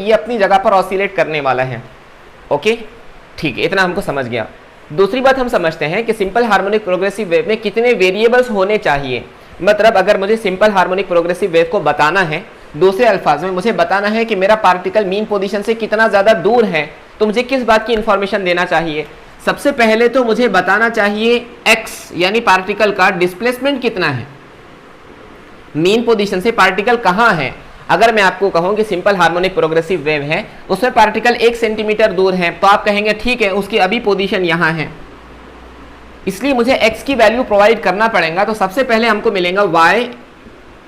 ये अपनी जगह पर ऑसिलेट करने वाला है। ओके, ठीक है, इतना हमको समझ गया। दूसरी बात हम समझते हैं कि सिंपल हार्मोनिक प्रोग्रेसिव वेव में कितने वेरिएबल्स होने चाहिए। मतलब अगर मुझे सिंपल हार्मोनिक प्रोग्रेसिव वेव को बताना है, दूसरे अल्फाज में मुझे बताना है कि मेरा पार्टिकल मीन पोजीशन से कितना ज़्यादा दूर है, तो मुझे किस बात की इंफॉर्मेशन देना चाहिए? सबसे पहले तो मुझे बताना चाहिए x, यानी पार्टिकल का डिस्प्लेसमेंट कितना है, मीन पोजीशन से पार्टिकल कहाँ है। अगर मैं आपको कहूँ कि सिंपल हार्मोनिक प्रोग्रेसिव वेव है, उसमें पार्टिकल 1 सेंटीमीटर दूर है, तो आप कहेंगे ठीक है, उसकी अभी पोजीशन यहाँ है, इसलिए मुझे x की वैल्यू प्रोवाइड करना पड़ेगा। तो सबसे पहले हमको मिलेगा y,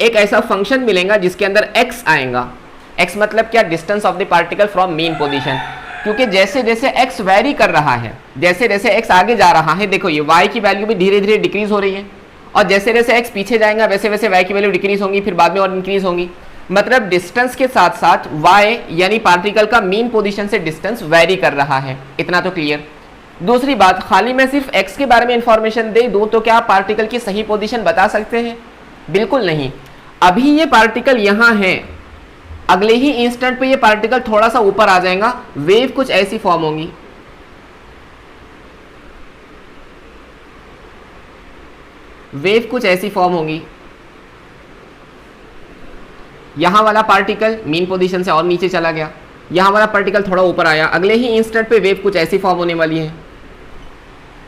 एक ऐसा फंक्शन मिलेगा जिसके अंदर x आएगा। x मतलब क्या? Distance of the particle from mean position. क्योंकि जैसे जैसे x वेरी कर रहा है, जैसे जैसे x आगे जा रहा है, देखो ये y की वैल्यू भी धीरे धीरे डिक्रीज हो रही है, और जैसे जैसे x पीछे जाएगा वैसे वैसे y की वैल्यू डिक्रीज होंगी, फिर बाद में और इंक्रीज होंगी। मतलब डिस्टेंस के साथ साथ y यानी पार्टिकल का मीन पोजीशन से डिस्टेंस वेरी कर रहा है। इतना तो क्लियर। दूसरी बात, खाली मैं सिर्फ x के बारे में इंफॉर्मेशन दे दूं तो क्या आप पार्टिकल की सही पोजीशन बता सकते हैं? बिल्कुल नहीं। अभी ये पार्टिकल यहाँ है, अगले ही इंस्टेंट पे ये पार्टिकल थोड़ा सा ऊपर आ जाएगा, वेव कुछ ऐसी फॉर्म होगी। वेव कुछ ऐसी फॉर्म होगी। यहां वाला पार्टिकल मीन पोजीशन से और नीचे चला गया, यहां वाला पार्टिकल थोड़ा ऊपर आया, अगले ही इंस्टेंट पे वेव कुछ ऐसी फॉर्म होने वाली है।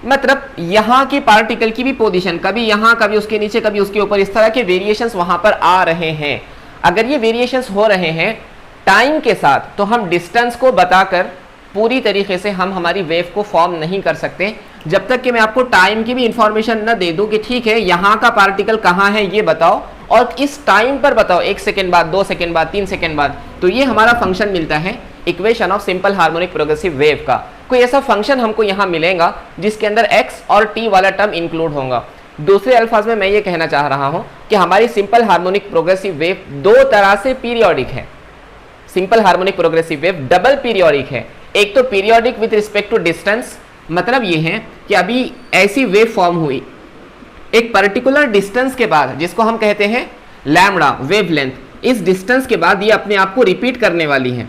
मतलब यहां के पार्टिकल की भी पोजीशन कभी यहां, कभी उसके नीचे, कभी उसके ऊपर, इस तरह के वेरिएशंस वहां पर आ रहे हैं। अगर ये वेरिएशंस हो रहे हैं टाइम के साथ, तो हम डिस्टेंस को बताकर पूरी तरीके से हम हमारी वेव को फॉर्म नहीं कर सकते, जब तक कि मैं आपको टाइम की भी इंफॉर्मेशन न दे दूं कि ठीक है यहाँ का पार्टिकल कहाँ है ये बताओ, और इस टाइम पर बताओ, 1 सेकेंड बाद, 2 सेकेंड बाद, 3 सेकेंड बाद। तो ये हमारा फंक्शन मिलता है equation of simple harmonic progressive wave का। कोई ऐसा फंक्शन हमको यहाँ मिलेगा जिसके अंदर x और t वाला टर्म इंक्लूड होगा। दूसरे अल्फाज में मैं ये कहना चाह रहा हूँ कि हमारी सिंपल हार्मोनिक प्रोग्रेसिव वेव दो तरह से पीरियोडिक है। Simple harmonic progressive wave double periodic है। एक तो periodic with respect to distance, मतलब ये है कि अभी ऐसी वेव फॉर्म हुई एक पर्टिकुलर डिस्टेंस के बाद, जिसको हम कहते हैं लैम्बडा वेवलेंथ, इस डिस्टेंस के बाद ये अपने आप को रिपीट करने वाली है।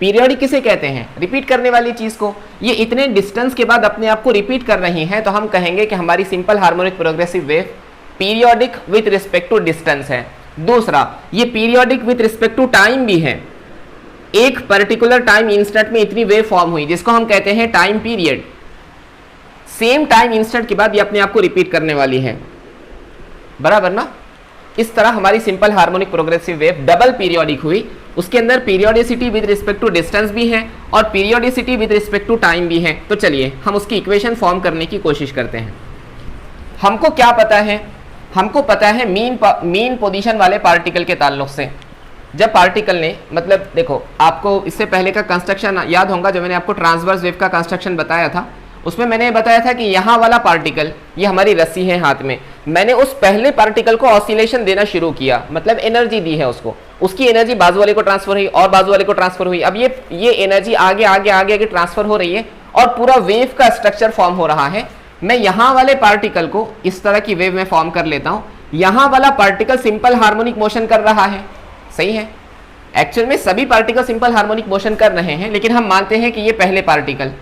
पीरियोडिक किसे कहते हैं? रिपीट करने वाली चीज को। ये इतने डिस्टेंस के बाद अपने आप को रिपीट कर रही है, तो हम कहेंगे कि हमारी simple harmonic progressive wave periodic with respect to distance है। दूसरा, ये periodic with respect to time भी है। एक पर्टिकुलर टाइम इंस्टेंट में इतनी वेव फॉर्म हुई, जिसको हम कहते हैं time period. Same time instant के बाद ये अपने आप को रिपीट करने वाली है, बराबर ना? इस तरह हमारी simple harmonic progressive wave double periodic हुई। उसके अंदर periodicity with respect to distance भी है और periodicity with respect to time भी है। तो चलिए हम उसकी इक्वेशन फॉर्म करने की कोशिश करते हैं। हमको क्या पता है? हमको पता है मीन पोजीशन वाले पार्टिकल के ताल्लुक से, जब पार्टिकल ने, मतलब देखो आपको इससे पहले का कंस्ट्रक्शन याद होगा, जो मैंने आपको ट्रांसवर्स वेव का कंस्ट्रक्शन बताया था, उसमें मैंने बताया था कि यहाँ वाला पार्टिकल, ये हमारी रस्सी है हाथ में, मैंने उस पहले पार्टिकल को ऑसिलेशन देना शुरू किया, मतलब एनर्जी दी है उसको, उसकी एनर्जी बाजू वाले को ट्रांसफर हुई और बाजू वाले को ट्रांसफर हुई। अब ये एनर्जी आगे आगे आगे आगे ट्रांसफर हो रही है और पूरा वेव का स्ट्रक्चर फॉर्म हो रहा है। मैं यहाँ वाले पार्टिकल को इस तरह की वेव में फॉर्म कर लेता हूँ, यहाँ वाला पार्टिकल सिंपल हार्मोनिक मोशन कर रहा है, सही है? एक्चुअल में सभी पार्टिकल सिंपल हार्मोनिक मोशन कर रहे हैं, लेकिन हम मानते हैं कि ये पहले पार्टिकल,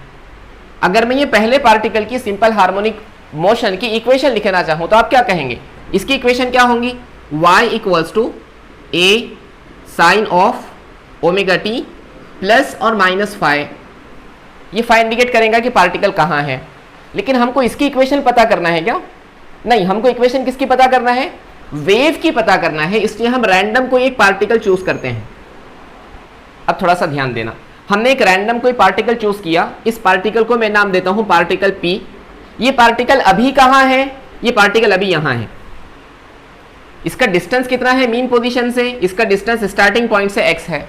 अगर मैं ये पहले पार्टिकल की सिंपल हार्मोनिक मोशन की इक्वेशन लिखना चाहूँ तो आप क्या कहेंगे? इसकी इक्वेशन क्या होंगी? y equals to a sine of omega t plus और माइनस फाइ। ये फाइ इंडिकेट करेगा कि पार्टिकल कहाँ है। लेकिन हमको इसकी इक्वेशन पता करना है क्या? नहीं, हमको इक्वेशन किसकी पता करना है? वेव की पता करना है। इसलिए हम रैंडम कोई एक पार्टिकल चूज करते हैं। अब थोड़ा सा ध्यान देना, हमने एक रैंडम कोई पार्टिकल चूज किया, इस पार्टिकल को मैं नाम देता हूं पार्टिकल P। ये पार्टिकल अभी कहाँ है? ये पार्टिकल अभी यहाँ है। इसका डिस्टेंस कितना है मीन पोजीशन से? इसका डिस्टेंस स्टार्टिंग पॉइंट से x है।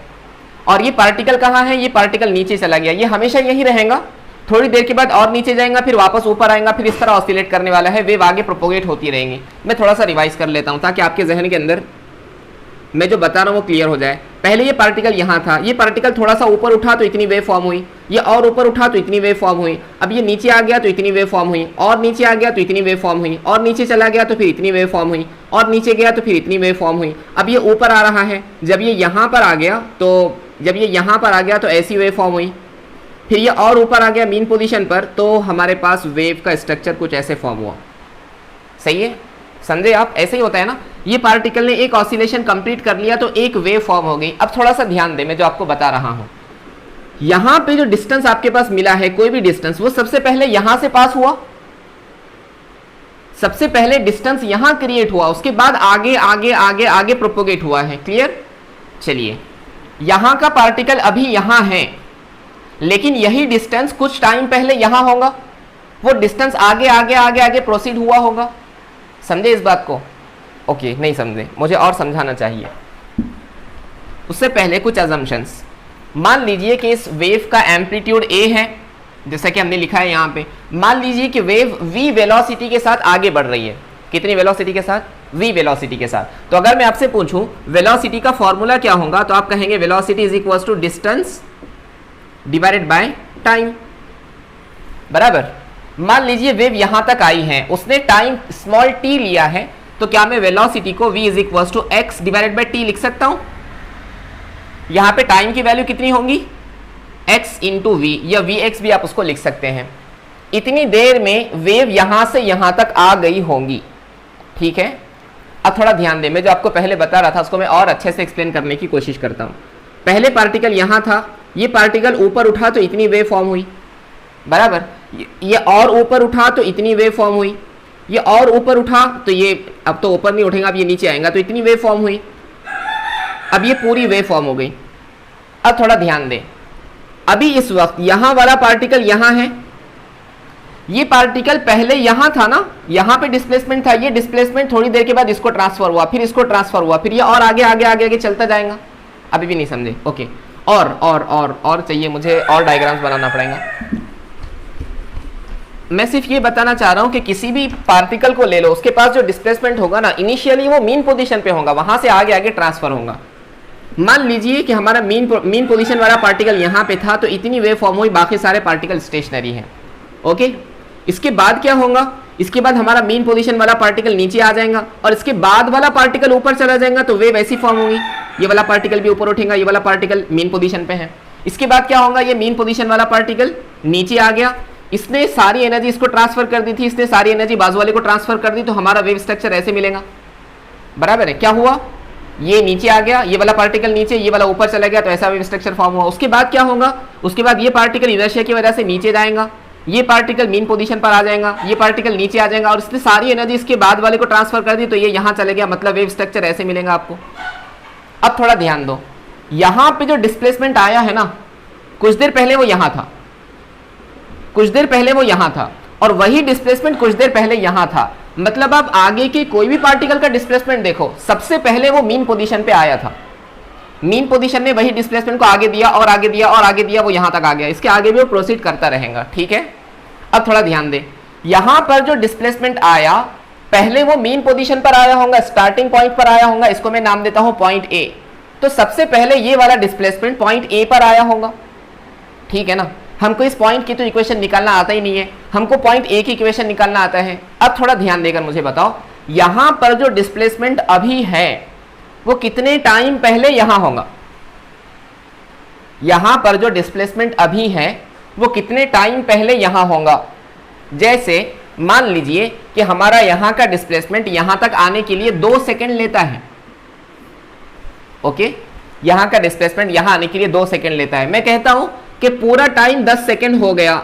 और ये पार्टिकल कहाँ है? ये पार्टिकल नीचे चला गया। ये हमेशा यही रहेगा, थोड़ी देर के बाद और नीचे जाएगा, फिर वापस ऊपर आएगा, फिर इस तरह ऑसिलेट करने वाला है, वेव आगे प्रोपोगेट होती रहेंगी। मैं थोड़ा सा रिवाइज कर लेता हूँ ताकि आपके जहन के अंदर मैं जो बता रहा हूँ वो क्लियर हो जाए। पहले ये पार्टिकल यहाँ था, ये पार्टिकल थोड़ा सा ऊपर उठा तो इतनी वेव फॉर्म हुई, ये और ऊपर उठा तो इतनी वेव फॉर्म हुई, अब ये नीचे आ गया तो इतनी वेव फॉर्म हुई, और नीचे आ गया तो इतनी वेव फॉर्म हुई, और नीचे चला गया तो फिर इतनी वेव फॉर्म हुई, और नीचे गया तो फिर इतनी वेव फॉर्म हुई। अब ये ऊपर आ रहा है, जब ये यहाँ पर आ गया तो जब ये यहाँ पर आ गया तो ऐसी वेव फॉर्म हुई, फिर ये और ऊपर आ गया मीन पोजीशन पर, तो हमारे पास वेव का स्ट्रक्चर कुछ ऐसे फॉर्म हुआ। सही है, समझे आप? ऐसे ही होता है ना, ये पार्टिकल ने एक ऑसिलेशन कंप्लीट कर लिया तो एक वेव फॉर्म हो गई। अब थोड़ा सा ध्यान दें, मैं जो आपको बता रहा हूं, यहां पे जो डिस्टेंस आपके पास मिला है, कोई भी डिस्टेंस, वो सबसे पहले यहां से पास हुआ, सबसे पहले डिस्टेंस यहां क्रिएट हुआ, उसके बाद आगे आगे आगे आगे प्रोपोगेट हुआ है। क्लियर? चलिए, यहां का पार्टिकल अभी यहां है, लेकिन यही डिस्टेंस कुछ टाइम पहले यहां होगा, वो डिस्टेंस आगे आगे आगे आगे प्रोसीड हुआ होगा। समझे इस बात को? ओके, नहीं समझे, मुझे और समझाना चाहिए। उससे पहले कुछ अजम्पशंस। मान लीजिए कि इस वेव का एम्पलीट्यूड a है, जैसा कि हमने लिखा है यहाँ पे। मान लीजिए कि वेव v वेलोसिटी के साथ आगे बढ़ रही है। कितनी वेलोसिटी के साथ? v वेलोसिटी के साथ। तो अगर मैं आपसे पूछूं वेलोसिटी का फॉर्मूला क्या होगा, तो आप कहेंगे velocity is equal to distance divided by time. बराबर। मान लीजिए वेव यहां तक आई है, उसने टाइम स्मॉल t लिया है, तो क्या मैं वेलोसिटी को v is equal to x divided by t लिख सकता हूं? यहां पे टाइम की वैल्यू कितनी होंगी? x इंटू वी, या vx भी आप उसको लिख सकते हैं। इतनी देर में वेव यहां से यहां तक आ गई होंगी। ठीक है, अब थोड़ा ध्यान दें, मैं जो आपको पहले बता रहा था उसको मैं और अच्छे से एक्सप्लेन करने की कोशिश करता हूं। पहले पार्टिकल यहां था, ये पार्टिकल ऊपर उठा तो इतनी वेव फॉर्म हुई। बराबर। ये और ऊपर उठा तो इतनी वेव फॉर्म हुई, ये और ऊपर उठा तो ये, अब तो ऊपर नहीं उठेगा, अब ये नीचे आएगा तो इतनी वेव फॉर्म हुई। अब ये पूरी वेव फॉर्म हो गई। अब थोड़ा ध्यान दें, अभी इस वक्त यहां वाला पार्टिकल यहां है, ये पार्टिकल पहले यहां था ना, यहां पे डिस्प्लेसमेंट था, ये डिस्प्लेसमेंट थोड़ी देर के बाद इसको ट्रांसफर हुआ, फिर इसको ट्रांसफर हुआ, फिर ये और आगे आगे आगे आगे चलता जाएगा। अभी भी नहीं समझे? ओके, और चाहिए मुझे, और डायग्राम्स बनाना पड़ेगा। मैं सिर्फ ये बताना चाह रहा हूं कि किसी भी पार्टिकल को ले लो, उसके पास जो डिस्प्लेसमेंट होगा ना, इनिशियली वो मीन पोजीशन पे होगा, वहां से आगे आगे ट्रांसफर होगा। मान लीजिए कि हमारा मीन पोजीशन वाला पार्टिकल यहां पे था, तो इतनी वेव फॉर्म हुई, बाकी सारे पार्टिकल स्टेशनरी हैं। ओके, इसके बाद क्या होगा? इसके बाद हमारा मीन पोजीशन वाला पार्टिकल नीचे आ जाएगा, और इसके बाद वाला पार्टिकल ऊपर चला जाएगा, तो वेव ऐसी फॉर्म होगी, ये वाला पार्टिकल भी ऊपर उठेगा, ये वाला पार्टिकल मीन पोजीशन पे है। इसके बाद क्या होगा? ये मीन पोजीशन वाला पार्टिकल नीचे आ गया, इसने सारी एनर्जी इसको ट्रांसफर कर दी थी, इसने सारी एनर्जी बाजू वाले को ट्रांसफर कर दी, तो हमारा वेव स्ट्रक्चर ऐसे मिलेगा। बराबर है? क्या हुआ? ये नीचे आ गया, ये वाला पार्टिकल नीचे, ये वाला ऊपर चला गया, तो ऐसा वेव स्ट्रक्चर फॉर्म हुआ। उसके बाद क्या होगा? उसके बाद ये पार्टिकल इनर्शिया की वजह से नीचे जाएगा, ये पार्टिकल मीन पोजीशन पर आ जाएगा, ये पार्टिकल नीचे आ जाएगा, और इसने सारी एनर्जी इसके बाद वाले को ट्रांसफर कर दी, तो ये यहां चले गया, मतलब वेव स्ट्रक्चर ऐसे मिलेगा आपको। अब थोड़ा ध्यान दो, यहां पे जो डिस्प्लेसमेंट आया है ना, कुछ देर पहले वो यहां था, कुछ देर पहले वो यहां था, और वही डिस्प्लेसमेंट कुछ देर पहले यहां था। मतलब आप आगे के कोई भी पार्टिकल का डिस्प्लेसमेंट देखो, सबसे पहले वो मीन पोजीशन पे आया था, मीन पोजीशन ने वही डिस्प्लेसमेंट को आगे दिया और आगे दिया और आगे दिया, वो यहां तक आ गया, इसके आगे भी वो प्रोसीड करता रहेगा। ठीक है, अब थोड़ा ध्यान दे, यहां पर जो डिस्प्लेसमेंट आया, पहले वो मीन पोजीशन पर आया होगा, स्टार्टिंग पॉइंट पर आया होगा, इसको मैं नाम देता हूं पॉइंट ए। तो सबसे पहले ये वाला डिस्प्लेसमेंट पॉइंट ए पर आया होगा। ठीक है ना, हमको इस पॉइंट की तो इक्वेशन निकालना आता ही नहीं है, हमको पॉइंट ए की इक्वेशन निकालना आता है। अब थोड़ा ध्यान देकर मुझे बताओ, यहां पर जो डिस्प्लेसमेंट अभी है वो कितने टाइम पहले यहां होगा? यहां पर जो डिस्प्लेसमेंट अभी है वो कितने टाइम पहले यहां होगा? जैसे मान लीजिए कि हमारा यहां का डिस्प्लेसमेंट यहां तक आने के लिए 2 सेकेंड लेता है। ओके, यहां का डिस्प्लेसमेंट यहां आने के लिए 2 सेकेंड लेता है। मैं कहता हूं कि पूरा टाइम 10 सेकेंड हो गया,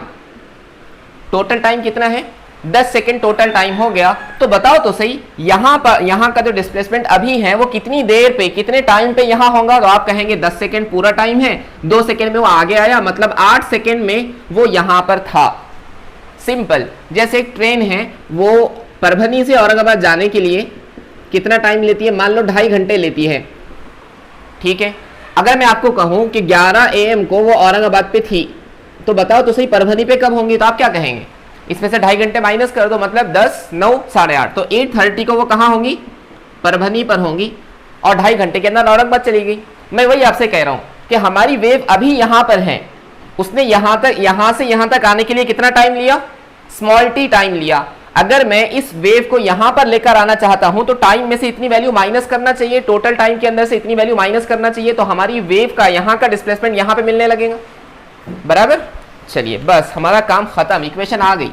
टोटल टाइम कितना है? 10 सेकेंड टोटल टाइम हो गया। तो बताओ तो सही, यहां पर यहां का जो डिस्प्लेसमेंट अभी है वो कितनी देर पे, कितने टाइम पे यहां होगा? तो आप कहेंगे 10 सेकेंड पूरा टाइम है, 2 सेकेंड में वो आगे आया, मतलब 8 सेकेंड में वो यहां पर था। सिंपल, जैसे एक ट्रेन है, वो परभनी से औरंगाबाद जाने के लिए कितना टाइम लेती है? मान लो 2.5 घंटे लेती है। ठीक है, अगर मैं आपको कहूं कि 11 AM को वो औरंगाबाद पे थी, तो बताओ तो सही परभनी पे कब होंगी? तो आप क्या कहेंगे? इसमें से 2.5 घंटे माइनस कर दो, मतलब 10, 9, 8:30, तो 8:30 को वो कहाँ होंगी? परभनी पर होंगी, और 2.5 घंटे के अंदर औरंगाबाद चली गई। मैं वही आपसे कह रहा हूं कि हमारी वेव अभी यहां पर है, उसने यहां से यहां तक आने के लिए कितना टाइम लिया? स्मॉल t टाइम लिया। अगर मैं इस वेव को यहां पर लेकर आना चाहता हूं तो टाइम में से इतनी वैल्यू माइनस करना चाहिए, टोटल टाइम के अंदर से इतनी वैल्यू माइनस करना चाहिए, तो हमारी वेव का यहां का डिस्प्लेसमेंट यहां पे मिलने लगेगा, बराबर। चलिए बस हमारा काम खत्म, इक्वेशन आ गई।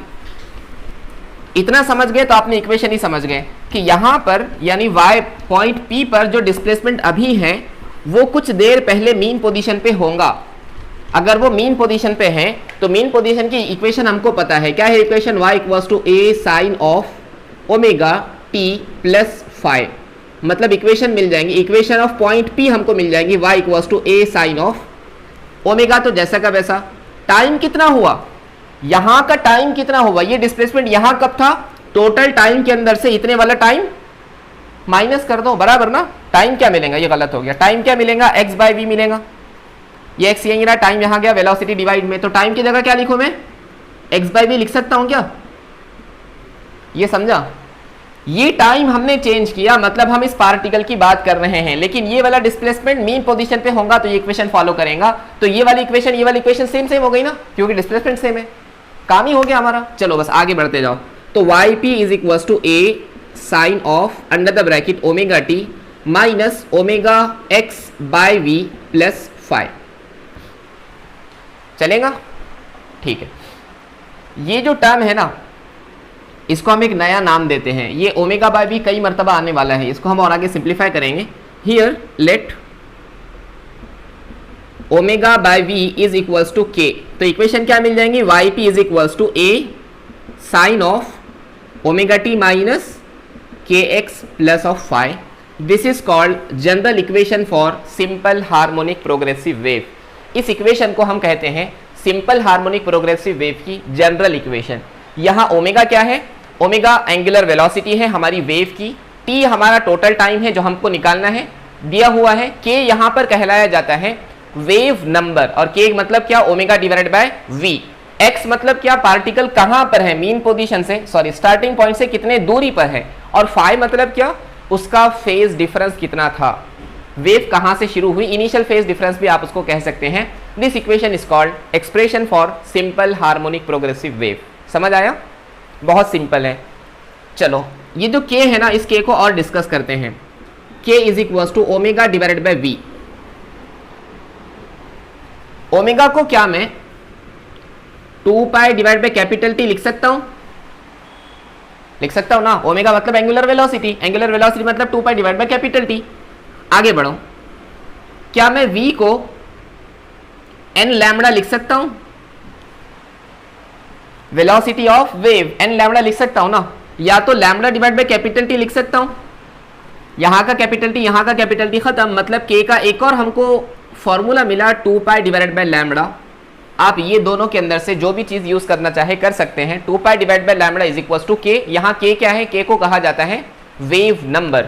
इतना समझ गए तो आपने इक्वेशन ही समझ गए कि यहां पर यानी y पॉइंट P पर जो डिस्प्लेसमेंट अभी है वो कुछ देर पहले मीन पोजीशन पे होगा। अगर वो मीन पोजीशन पे है तो मीन पोजीशन की इक्वेशन हमको पता है, क्या है equation, y equals to a sine of omega t plus phi, मतलब इक्वेशन मिल जाएंगी, इक्वेशन ऑफ पॉइंट P हमको मिल जाएंगी y equals to a sine of omega. तो जैसा का वैसा, टाइम कितना हुआ, यहां का टाइम कितना हुआ, ये डिस्प्लेसमेंट यहां कब था, टोटल टाइम के अंदर से इतने वाला टाइम माइनस कर दो, बराबर ना। टाइम क्या मिलेगा, ये गलत हो गया, टाइम क्या मिलेगा, x बाई वी मिलेगा, ये x यहीं रहा, टाइम यहां गया वेलोसिटी डिवाइड में, तो टाइम की जगह क्या लिखूं मैं, x बाई वी लिख सकता हूं क्या, ये समझा। ये टाइम हमने चेंज किया, मतलब हम इस पार्टिकल की बात कर रहे हैं, लेकिन ये वाला डिस्प्लेसमेंट मीन पोजीशन पे होगा तो ये इक्वेशन फॉलो करेगा, तो ये वाली इक्वेशन सेम सेम हो गई ना, क्योंकि डिस्प्लेसमेंट सेम है, काम ही हो गया हमारा। चलो बस आगे बढ़ते जाओ। तो y p is equal to a sine of under the bracket omega t minus omega x by v plus phi, चलेगा, ठीक है। ये जो टर्म है ना, इसको हम एक नया नाम देते हैं, ये ओमेगा बाय वी कई मर्तबा आने वाला है, इसको हम और आगे सिंप्लीफाई करेंगे। Here let omega by v is equals to k, तो इक्वेशन क्या मिल जाएंगी, y p is equals to a sine of omega t minus k x plus of five, this is called general equation for simple harmonic progressive wave. इस equation को हम कहते हैं simple harmonic progressive wave की general equation. यहाँ omega क्या है, omega angular velocity है हमारी वेव की, टी हमारा टोटल टाइम है जो हमको निकालना है, दिया हुआ है, के यहाँ पर कहलाया जाता है वेव नंबर, और के मतलब क्या, omega divided by v, x मतलब क्या, पार्टिकल कहां पर है, मीन पोजीशन से, सॉरी स्टार्टिंग पॉइंट से कितने दूरी पर है, और फाई मतलब क्या, उसका फेज डिफरेंस कितना था, वेव कहां से शुरू हुई, इनिशियल फेज डिफरेंस भी आप उसको कह सकते हैं। This equation is called expression for simple harmonic progressive wave. समझ आया, बहुत सिंपल है। चलो ये जो के है ना, इस के को और डिस्कस करते हैं। K is equal to omega divided by v, omega को क्या मैं 2 pi divide by capital T लिख सकता हूं, लिख सकता हूं ना, ओमेगा मतलब एंगुलर वेलोसिटी, एंगुलर वेलोसिटी मतलब 2 pi divide by capital T. आगे बढ़ो, क्या मैं v को n लैम्बडा लिख सकता हूं, velocity of wave n lambda लिख सकता हूं ना, या तो lambda divide by capital T लिख सकता हूं, यहां का कैपिटल टी यहां का कैपिटल टी खत्म, मतलब k का एक और हमको फॉर्मूला मिला 2 पाई डिवाइडेड बाय लैम्बडा। आप ये दोनों के अंदर से जो भी चीज यूज करना चाहे कर सकते हैं। 2 pi divide by lambda is equal to k, यहाँ के क्या है, के को कहा जाता है वेव नंबर,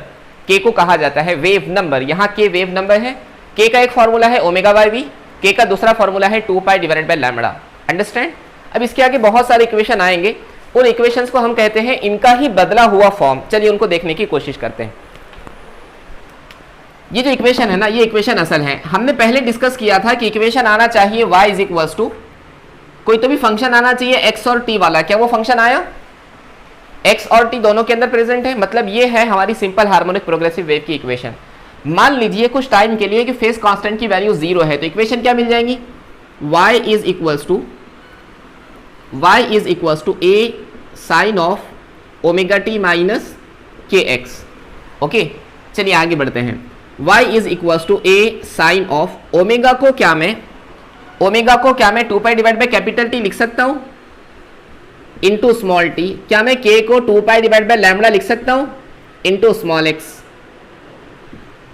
के को कहा जाता है वेव नंबर, यहाँ के वेव नंबर है, के का एक फॉर्मूला है ओमेगा बाय वी, के का दूसरा फॉर्मूला है 2 पाई डिवाइडेड बाय लैम्बडा। अंडरस्टैंड। अब इसके आगे बहुत सारे इक्वेशन आएंगे, उन इक्वेशंस को हम कहते हैं इनका ही बदला हुआ फॉर्म। चलिए उनको देखने की कोशिश करते हैं। ये जो इक्वेशन है ना, ये इक्वेशन असल है, हमने पहले डिस्कस किया था कि इक्वेशन आना चाहिए y इज इक्वल्स टू कोई तो भी फंक्शन आना चाहिए x और t वाला। क्या वो फंक्शन आया, x और t दोनों के अंदर प्रेजेंट है, मतलब ये है हमारी सिंपल हार्मोनिक प्रोग्रेसिव वेव की इक्वेशन। मान लीजिए कुछ टाइम के लिए कि फेज कांस्टेंट की वैल्यू 0 है, तो इक्वेशन क्या मिल जाएंगी, y is equals to a sine of omega t minus k x. Okay, चलिए आगे बढ़ते हैं। y is equals to a sine of omega को क्या मैं 2 pi divide by capital T लिख सकता हूं इनटू स्मॉल टी। क्या मैं k को 2 पाई डिवाइड बाय लैम्बडा लिख सकता हूं इनटू स्मॉल x।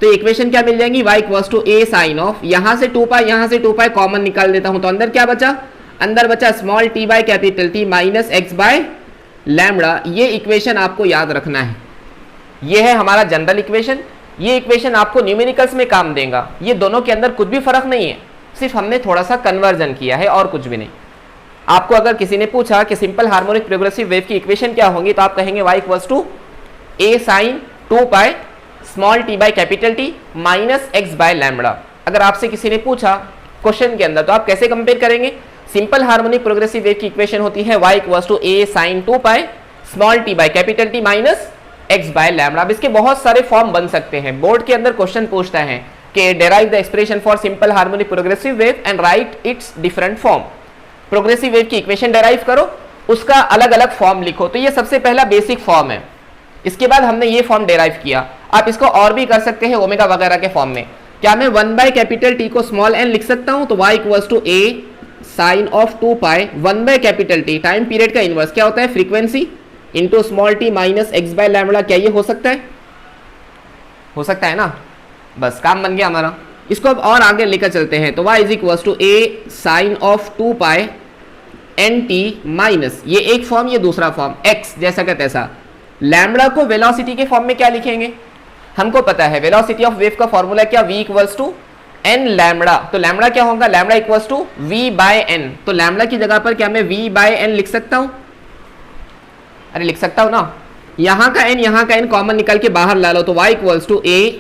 तो इक्वेशन क्या मिल जाएंगी, y equals to a sine of, यहां से 2 पाई यहां से 2 पाई कॉमन निकाल देता हूं, तो अंदर क्या बचा, अंदर बचा small t by capital T minus x by lambda. ये इक्वेशन आपको याद रखना है, ये है हमारा जनरल इक्वेशन। ये इक्वेशन आपको न्यूमेरिकल्स में काम देगा, ये दोनों के अंदर कुछ भी फर्क नहीं है, सिर्फ हमने थोड़ा सा कन्वर्जन किया है और कुछ भी नहीं। आपको अगर किसी ने पूछा कि सिंपल हार्मोनिक प्रोग्रेसिव वेव की इक्वेशन क्या होगी, तो आप कहेंगे y equals to a sine 2 pi small t by capital T minus x by lambda. अगर आपसे किसी ने पूछा क्वेश्चन के अंदर, तो आप कैसे कंपेयर करेंगे, सिंपल हार्मोनिक प्रोग्रेसिव वेव की इक्वेशन होती है y equals to a sine 2 pi small t by capital T minus x by lambda. अब इसके बहुत सारे फॉर्म बन सकते हैं। बोर्ड के अंदर क्वेश्चन पूछता है कि derive the expression for simple harmonic progressive wave and right it's different form. Progressive wave की इक्वेशन डेराइव करो, उसका अलग अलग फॉर्म लिखो। तो ये सबसे पहला बेसिक फॉर्म है। इसके बाद हमने ये फॉर्म डेराइव किया। आप इसको और भी कर सकते हैं ओमेगा वगैरह के फॉर्म में। क्या मैं 1 बाय कैपिटल टी को स्मॉल एन लिख सकता हूं? तो y equals to a sine of 2 pi 1 by capital T, time period का इनवर्स क्या होता है? Frequency into small t minus x by lambda. क्या ये हो सकता है? हो सकता है ना? बस काम बन गया हमारा। इसको अब और आगे लेकर चलते हैं। तो y is equals to a sine of 2 pi n t minus, ये एक फॉर्म, ये दूसरा फॉर्म, x जैसा का तैसा। लैम्बडा को वेलोसिटी के फॉर्म में क्या लिखेंगे? हमको पता है वेलोसिटी ऑफ वेव का फॉर्मूला क्या? v equals to n lambda. तो लैम्बडा क्या होगा? Lambda equals to v by n. तो लैम्बडा की जगह पर क्या मैं v बाय एन लिख सकता हूं? अरे लिख सकता हूं ना। यहां का n कॉमन निकाल के बाहर ला लो। तो y equals to a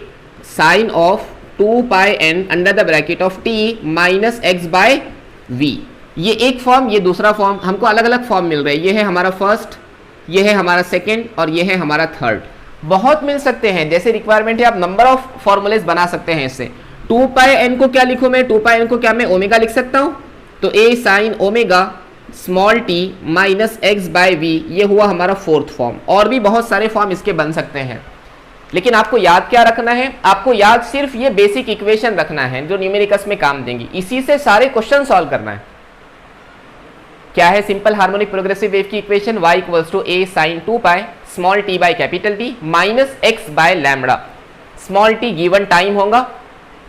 sine of 2 pi n under the bracket of t minus x by v। ये एक फॉर्म, ये दूसरा फॉर्म, हमको अलग अलग फॉर्म मिल रहे हैं। ये है हमारा फर्स्ट, ये है हमारा सेकंड और ये है हमारा थर्ड। बहुत मिल सकते हैं, जैसे रिक्वायरमेंट है आप नंबर ऑफ फॉर्मूलेस बना सकते हैं इससे। 2 पाई एन को क्या लिखूं मैं? 2 पाई एन को क्या मैं ओमेगा लिख सकता हूं? तो a sine omega small t minus x by v, ये हुआ हमारा फोर्थ फॉर्म। और भी बहुत सारे फॉर्म इसके बन सकते हैं, लेकिन आपको याद क्या रखना है? आपको याद सिर्फ ये बेसिक इक्वेशन रखना है जो न्यूमेरिकल्स में काम देंगी। इसी से सारे क्वेश्चन सॉल्व करना है। क्या है सिंपल हार्मोनिक प्रोग्रेसिव वेव की equation? y equals to a sine 2 pi small t by capital T minus x by lambda. Small t given time होगा,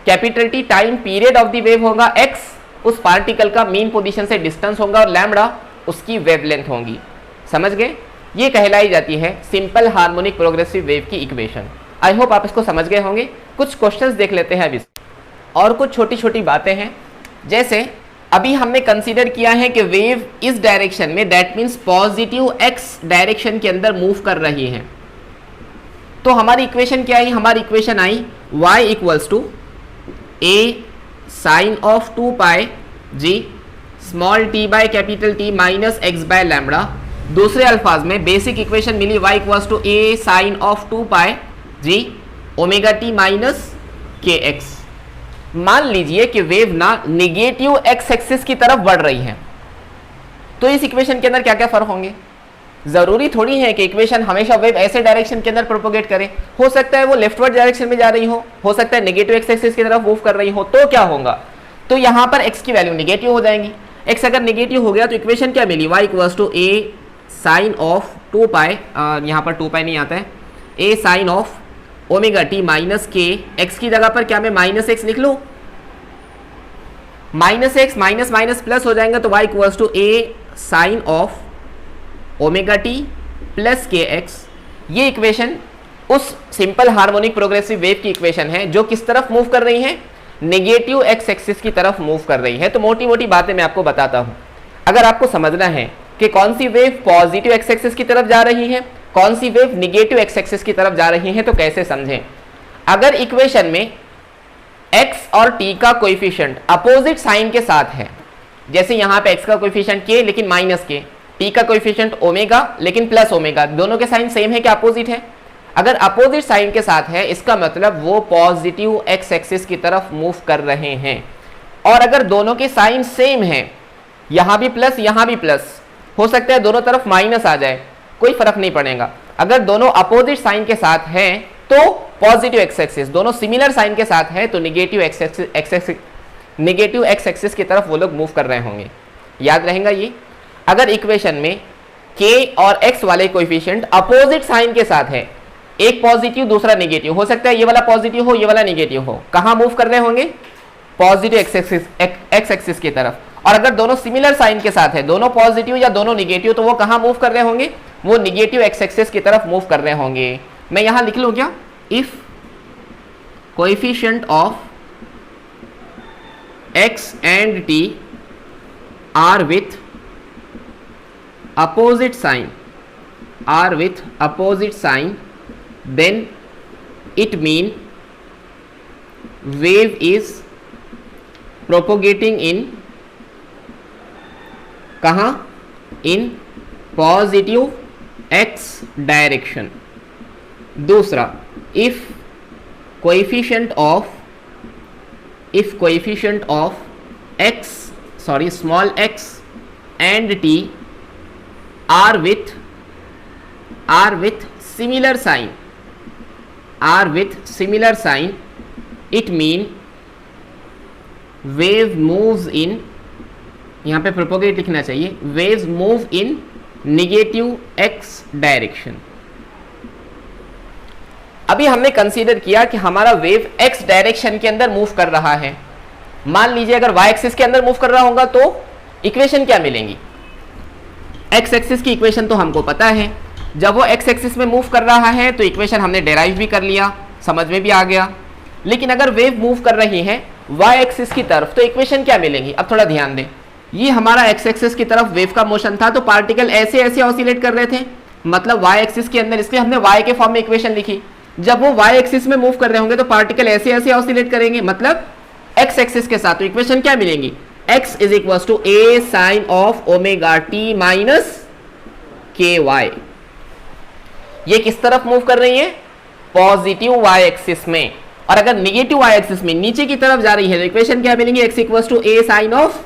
capital T time period of the wave होगा, x उस particle का mean position से distance होगा और lambda उसकी wavelength होगी। समझ गए? ये कहलाई जाती है सिंपल हार्मोनिक प्रोग्रेसिव वेव की इक्वेशन। आई होप आप इसको समझ गए होंगे। कुछ क्वेश्चंस देख लेते हैं अभी, और कुछ छोटी छोटी बातें हैं। जैसे अभी हमने कंसीडर किया है कि वेव इस डायरेक्शन में, that means positive x direction के अंदर मूव कर रही है। तो हमारी इक्वेशन क्या आई? हमारी इक्वेशन आई y equals to a sine of 2 pi जी small t by capital T minus x by lambda. दूसरे अल्फाज में बेसिक इक्वेशन मिली y equals to a sine of 2 pi जी omega t minus k x. मान लीजिए कि वेव ना निगेटिव एक्स एक्सिस की तरफ बढ़ रही है, तो इस इक्वेशन के अंदर क्या क्या फर्क होंगे? जरूरी थोड़ी है कि इक्वेशन हमेशा वेव ऐसे डायरेक्शन के अंदर प्रोपोगेट करे। हो सकता है वो लेफ्टवर्ड डायरेक्शन में जा रही हो सकता है नेगेटिव एक्स एक्सिस की तरफ मूव कर रही हो। तो क्या होगा? तो यहां पर x की वैल्यू निगेटिव हो जाएंगी। x अगर निगेटिव हो गया तो इक्वेशन क्या मिली? y equals to a sine of 2 pi, यहां पर 2 पाई नहीं आता है, a sine of omega t minus k x की जगह पर क्या मैं माइनस एक्स लिख लूं? Minus x minus minus plus हो जाएंगे। तो y equals to a sine of omega t plus k x. ये इक्वेशन उस सिंपल हार्मोनिक प्रोग्रेसिव वेव की इक्वेशन है जो किस तरफ मूव कर रही है? नेगेटिव एक्स एक्सिस की तरफ मूव कर रही है। तो मोटी मोटी बातें मैं आपको बताता हूं। अगर आपको समझना है कि कौन सी वेव पॉजिटिव एक्स एक्सिस की तरफ जा रही है, कौन सी वेव निगेटिव एक्स एक्सिस की तरफ जा रही है, तो कैसे समझें? अगर इक्वेशन में x और t का कोएफिशिएंट अपोजिट साइन के साथ है, जैसे यहां पे x का कोएफिशिएंट k लेकिन माइनस k, t का कोएफिशिएंट ओमेगा लेकिन प्लस ओमेगा, दोनों के साइन सेम है क्या अपोजिट है? अगर अपोजिट साइन के साथ है इसका मतलब वो पॉजिटिव x एक्सिस की तरफ मूव कर रहे हैं। और अगर दोनों के साइन सेम है, यहां भी प्लस यहां भी प्लस, हो सकता है दोनों तरफ माइनस आ जाए, कोई फर्क नहीं पड़ेगा। अगर दोनों अपोजिट साइन के साथ हैं तो पॉजिटिव एक्स एक्सिस, दोनों सिमिलर साइन के साथ है तो निगेटिव एक्स एक्सिस की तरफ वो लोग मूव कर रहे होंगे। याद रहेगा ये। अगर इक्वेशन में k और x वाले कोएफिशिएंट अपोजिट साइन के साथ है, एक पॉजिटिव दूसरा नेगेटिव, हो सकता है ये वाला पॉजिटिव हो ये वाला नेगेटिव हो, कहां मूव कर रहे होंगे? पॉजिटिव एक्स एक्सिस की तरफ। और अगर दोनों सिमिलर साइन के साथ है, दोनों पॉजिटिव या दोनों नेगेटिव, तो वो कहां मूव कर रहे होंगे? वो निगेटिव एक्स एक्सिस की तरफ मूव कर रहे होंगे। मैं यहां लिख लूं क्या? If coefficient of x and t are with opposite sign, then it mean wave is propagating in कहाँ? In positive x direction. दूसरा, if coefficient of small x and t are with similar sign, it mean wave moves in, यहाँ पे propagate लिखना चाहिए, waves move in negative x direction. अभी हमने consider किया कि हमारा वेव x डायरेक्शन के अंदर मूव कर रहा है। मान लीजिए अगर y एक्सिस के अंदर मूव कर रहा होगा तो इक्वेशन क्या मिलेंगी? x एक्सिस की इक्वेशन तो हमको पता है, जब वो x एक्सिस में मूव कर रहा है तो इक्वेशन हमने डेराइव भी कर लिया, समझ में भी आ गया। लेकिन अगर वेव मूव कर रही है y एक्सिस की तरफ तो इक्वेशन क्या मिलेंगी? अब थोड़ा ध्यान दें, ये हमारा x एक्सिस की तरफ वेव का मोशन था, तो पार्टिकल ऐसे ऐसे ऑसिलेट कर रहे थे, मतलब y एक्सिस के अंदर, इसलिए हमने y के फॉर्म में इक्वेशन लिखी। जब वो y एक्सिस में मूव कर रहे होंगे तो पार्टिकल ऐसे ऐसे ऑसिलेट करेंगे, मतलब x एक्सिस के साथ, तो इक्वेशन क्या मिलेंगी? x is equal to a sine of omega t minus k y. ये किस तरफ मूव कर रही है? पॉजिटिव y एक्सिस में। और अगर निगेटिव y एक्सिस में नीचे की तरफ जा रही है तो इक्वेशन क्या मिलेंगी? x equal to a sine of